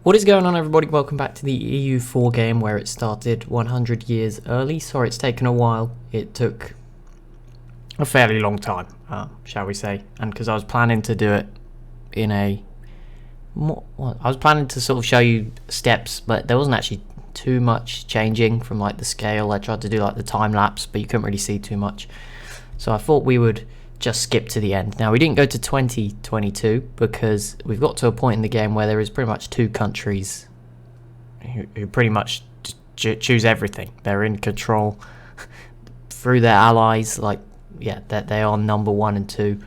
What is going on, everybody? Welcome back to the EU4 game where it started 100 years early. Sorry it's taken a while. It took a fairly long time, shall we say, and because I was planning to do it in I was planning to sort of show you steps, but there wasn't actually too much changing from like the scale. I tried to do like the time lapse, but you couldn't really see too much, so I thought we would just skip to the end. Now, we didn't go to 2022 because we've got to a point in the game where there is pretty much two countries who pretty much choose everything. They're in control through their allies. Like, yeah, that they are number 1 and 2.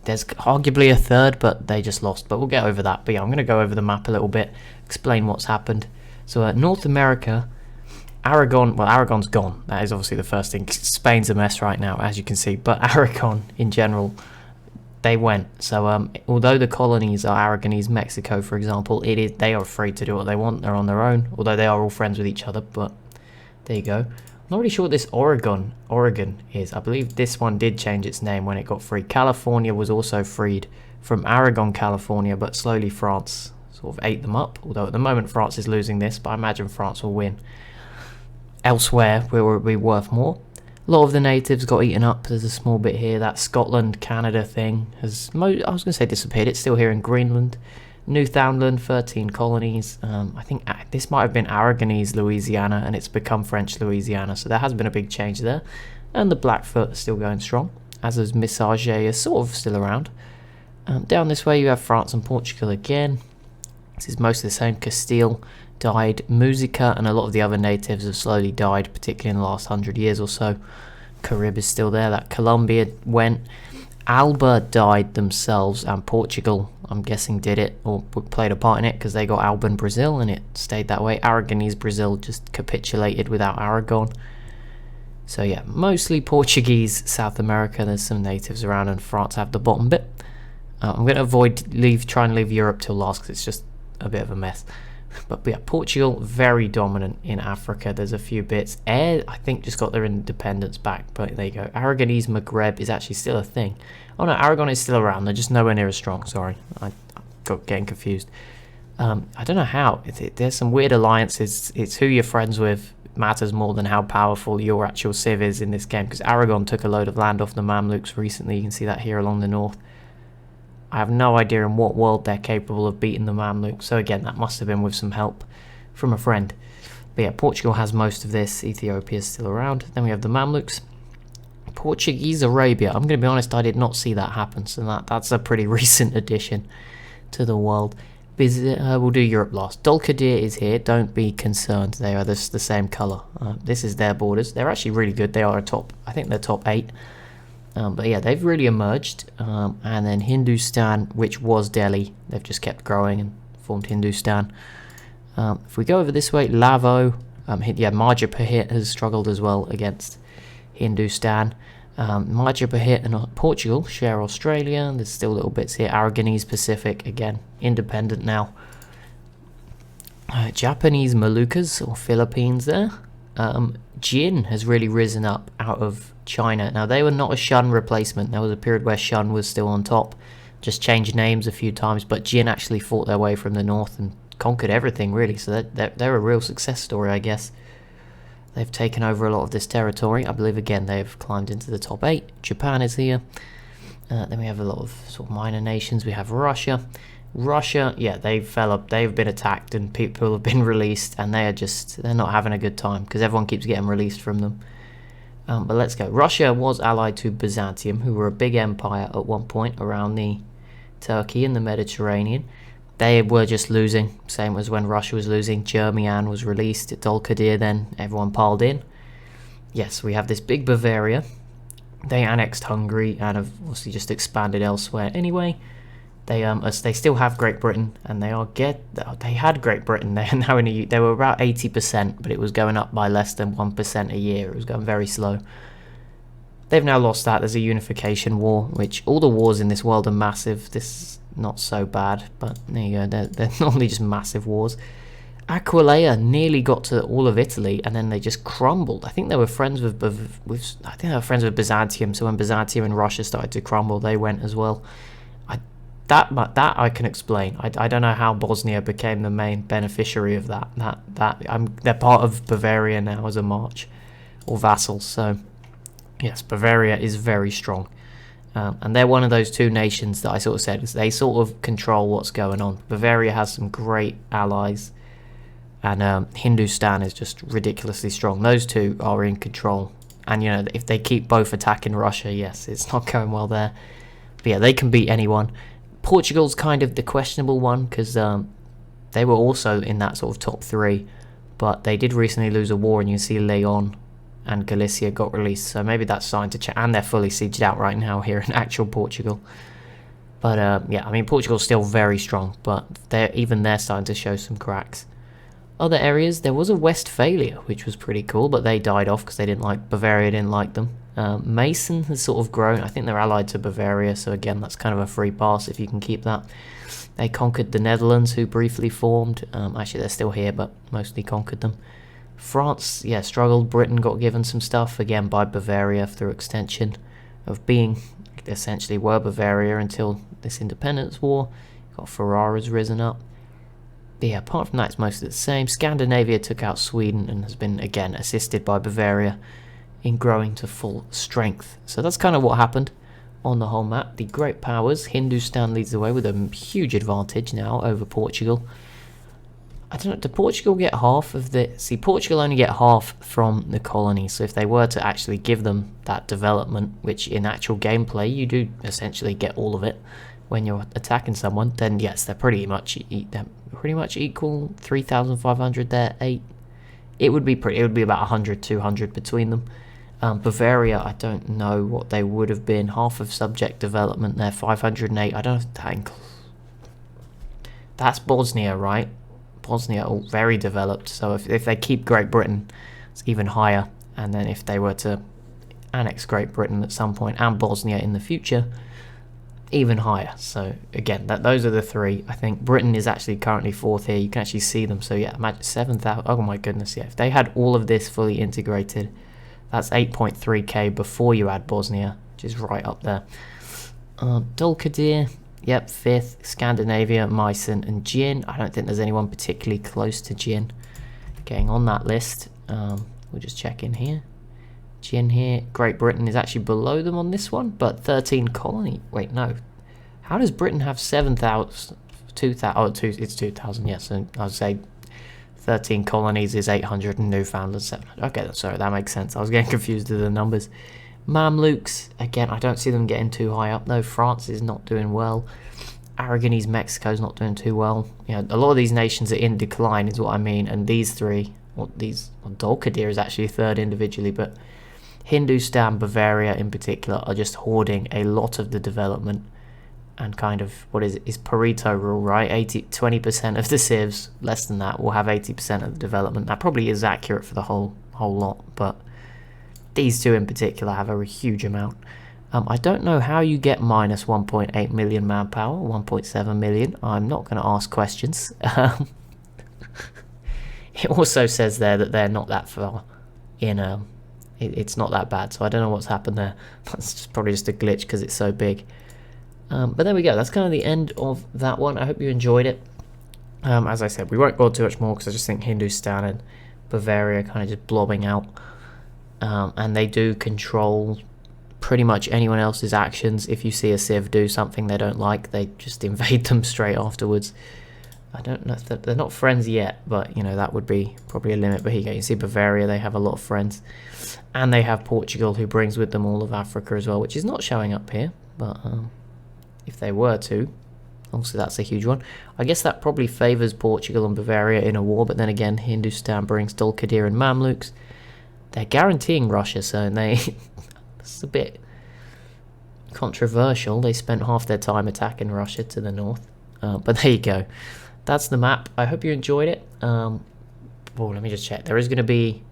There's arguably a third, but they just lost. But we'll get over that. But yeah, I'm going to go over the map a little bit, explain what's happened. So North America, Aragon's gone. That is obviously the first thing. Spain's a mess right now, as you can see. But Aragon, in general, they went. So although the colonies are Aragonese, Mexico, for example, they are free to do what they want. They're on their own, although they are all friends with each other. But there you go. I'm not really sure what this Oregon is. I believe this one did change its name when it got free. California was also freed from Aragon, California, but slowly France sort of ate them up. Although at the moment France is losing this, but I imagine France will win. Elsewhere, where it will be worth more. A lot of the natives got eaten up. There's a small bit here. That Scotland, Canada thing has, I was going to say disappeared. It's still here in Greenland. Newfoundland, 13 colonies. I think this might have been Aragonese Louisiana, and it's become French Louisiana. So there has been a big change there. And the Blackfoot is still going strong, as is Messager is sort of still around. Down this way you have France and Portugal again. This is mostly the same. Castile died. Musica and a lot of the other natives have slowly died, particularly in the last 100 years or so. Carib is still there. That Colombia went. Alba died themselves, and Portugal, I'm guessing, did it or played a part in it because they got Alba and Brazil, and it stayed that way. Aragonese Brazil just capitulated without Aragon. So yeah, mostly Portuguese South America. There's some natives around, and France have the bottom bit. I'm going to avoid try and leave Europe till last because it's just a bit of a mess. But yeah, Portugal, very dominant in Africa. There's a few bits. I think, just got their independence back, but there you go. Aragonese Maghreb is actually still a thing. Oh no, Aragon is still around. They're just nowhere near as strong. Sorry, I got getting confused. I don't know how. There's some weird alliances. It's who you're friends with matters more than how powerful your actual civ is in this game, because Aragon took a load of land off the Mamluks recently. You can see that here along the north. I have no idea in what world they're capable of beating the Mamluks. So again, that must have been with some help from a friend. But yeah, Portugal has most of this. Ethiopia is still around. Then we have the Mamluks. Portuguese Arabia. I'm going to be honest, I did not see that happen. So that's a pretty recent addition to the world. We'll do Europe last. Dulkadir is here. Don't be concerned. They are the same colour. This is their borders. They're actually really good. They are I think they're top 8. But yeah, they've really emerged. And then Hindustan, which was Delhi, they've just kept growing and formed Hindustan. If we go over this way, Lavo, Majapahit has struggled as well against Hindustan. Majapahit and Portugal share Australia. There's still little bits here. Aragonese Pacific, again, independent now. Japanese Moluccas, or Philippines there. Jin has really risen up out of China. Now, they were not a Shun replacement. There was a period where Shun was still on top, just changed names a few times, but Jin actually fought their way from the north and conquered everything, really. So they're a real success story, I guess. They've taken over a lot of this territory. I believe, again, they've climbed into the top 8. Japan is here. Then we have a lot of sort of minor nations. We have Russia. Russia, yeah, they've been attacked and people have been released, and they're not having a good time because everyone keeps getting released from them. But let's go. Russia was allied to Byzantium, who were a big empire at one point around the Turkey and the Mediterranean. They were just losing, same as when Russia was losing. Germian was released at Dulkadir, then everyone piled in. Yes, we have this big Bavaria. They annexed Hungary and have obviously just expanded elsewhere anyway. They still have Great Britain, and they had Great Britain. They were about 80%, but it was going up by less than 1% a year. It was going very slow. They've now lost that. There's a unification war, which all the wars in this world are massive. This is not so bad, but there you go. They're normally just massive wars. Aquileia nearly got to all of Italy, and then they just crumbled. I think they were friends with Byzantium. So when Byzantium and Russia started to crumble, they went as well. that I can explain. I don't know how Bosnia became the main beneficiary of that. They're part of Bavaria now as a march or vassal. So yes, Bavaria is very strong, and they're one of those two nations that I sort of said they sort of control what's going on. Bavaria has some great allies, and Hindustan is just ridiculously strong. Those two are in control, and you know if they keep both attacking Russia, yes, it's not going well there. But yeah, they can beat anyone. Portugal's kind of the questionable one because they were also in that sort of top three, but they did recently lose a war, and you see Leon and Galicia got released, so maybe that's starting to change, and they're fully sieged out right now here in actual Portugal. But yeah, I mean Portugal's still very strong, but they're starting to show some cracks. Other areas, there was a Westphalia, which was pretty cool, but they died off because Bavaria didn't like them. Mason has sort of grown. I think they're allied to Bavaria, so again, that's kind of a free pass if you can keep that. They conquered the Netherlands, who briefly formed. Actually, they're still here, but mostly conquered them. France, yeah, struggled. Britain got given some stuff, again, by Bavaria through extension of being, essentially, were Bavaria until this independence war. Got Ferrara's risen up. But yeah, apart from that, it's mostly the same. Scandinavia took out Sweden and has been, again, assisted by Bavaria in growing to full strength. So that's kind of what happened on the whole map. The great powers, Hindustan leads the way with a huge advantage now over Portugal. I don't know, did Portugal get half of the... See, Portugal only get half from the colony, so if they were to actually give them that development, which in actual gameplay you do essentially get all of it when you're attacking someone, then yes, they're pretty much equal. 3,500 there, 8. It would be about 100, 200 between them. Bavaria, I don't know what they would have been. Half of subject development there, 508. I don't know if that that's Bosnia, right? Bosnia, all very developed. So if they keep Great Britain, it's even higher. And then if they were to annex Great Britain at some point and Bosnia in the future, even higher. So again, those are the three. I think Britain is actually currently 4th here. You can actually see them. So yeah, imagine 7,000. Oh my goodness, yeah. If they had all of this fully integrated, that's 8.3k before you add Bosnia, which is right up there. Dulkadir, yep, 5th. Scandinavia, Meissen, and Jin. I don't think there's anyone particularly close to Jin getting on that list. We'll just check in here. Jin here. Great Britain is actually below them on this one, but 13 colony. Wait, no. How does Britain have 7,000? 2,000? Oh, it's 2,000, yes. And I'd say 13 colonies is 800 and Newfoundland 700. Okay, sorry, that makes sense. I was getting confused with the numbers. Mamluks, again, I don't see them getting too high up, though. France is not doing well. Aragonese Mexico's not doing too well. You know, a lot of these nations are in decline, is what I mean. And these three, Dulkadir is actually 3rd individually, but Hindustan, Bavaria in particular, are just hoarding a lot of the development and kind of, what is it, is Pareto rule, right? 20% of the civs, less than that, will have 80% of the development. That probably is accurate for the whole lot, but these two in particular have a huge amount. I don't know how you get minus 1.8 million manpower, 1.7 million. I'm not going to ask questions. It also says there that they're not that far in... It's not that bad, so I don't know what's happened there. That's probably just a glitch because it's so big. But there we go. That's kind of the end of that one. I hope you enjoyed it. As I said, we won't go too much more because I just think Hindustan and Bavaria kind of just blobbing out. And they do control pretty much anyone else's actions. If you see a civ do something they don't like, they just invade them straight afterwards. I don't know if they're not friends yet, but you know that would be probably a limit. But here you go, you see Bavaria, they have a lot of friends, and they have Portugal, who brings with them all of Africa as well, which is not showing up here. But if they were to, obviously that's a huge one. I guess that probably favours Portugal and Bavaria in a war. But then again, Hindustan brings Dulkadir and Mamluks. They're guaranteeing Russia, so it's a bit controversial. They spent half their time attacking Russia to the north. But there you go. That's the map. I hope you enjoyed it. Let me just check. There is going to be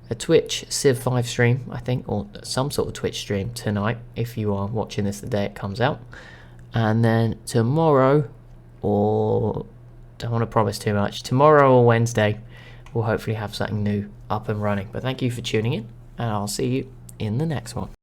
a Twitch Civ 5 stream, I think, or some sort of Twitch stream tonight, if you are watching this the day it comes out. And then tomorrow, or don't want to promise too much, tomorrow or Wednesday, we'll hopefully have something new up and running. But thank you for tuning in, and I'll see you in the next one.